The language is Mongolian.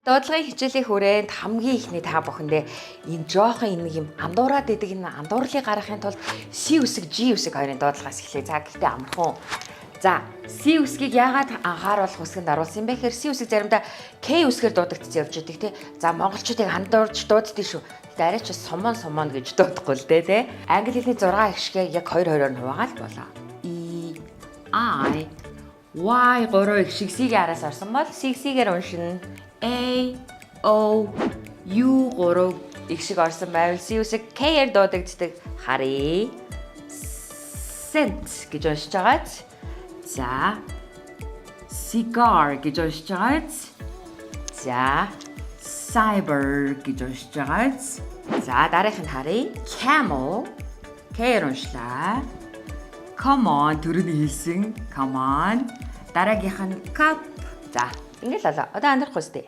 Дуудлагын хичээлийн хүрээнд хамгийн ихний та бүхэндээ энэ жоохон нэг юм андуураад идэг энэ андуурлыг гаргахын тулд C үсэг, G үсэг хоёрын дуудлагаас эхлэе. За гэхдээ амархан. За C үсгийг яагаад анхааруулах үсгэнд оруулсан юм бэ гэхээр C үсэг заримдаа K үсгээр дуудагдчихж явж идэг тий. За монголчуудыг андуурж дууддаг шүү. Гэтэ арай ч сумон гэж дуудахгүй л дээ тий. Англи хэлний 6 ихшгээ яг 2-2-оор нь хуваагаад болоо. E, I, Y 3 ихшиг C-ийн араас орсон бол C-гээр уншина. A, O, U 3 ихшиг орсон байвал C үсэг K-ээр дуудагддаг. Харъя. Scent гэж уншиж байгааз. За. Cigar гэж уншиж байгааз. За. Cyber гэж уншиж байгааз. За, дараагийнх нь харъя. Camel K-ээр уншлаа. Come on түрүүний хэлсэн. Come on. Дараагийнх нь cup. За, ингээл болоо. Одоо андарахгүй сте.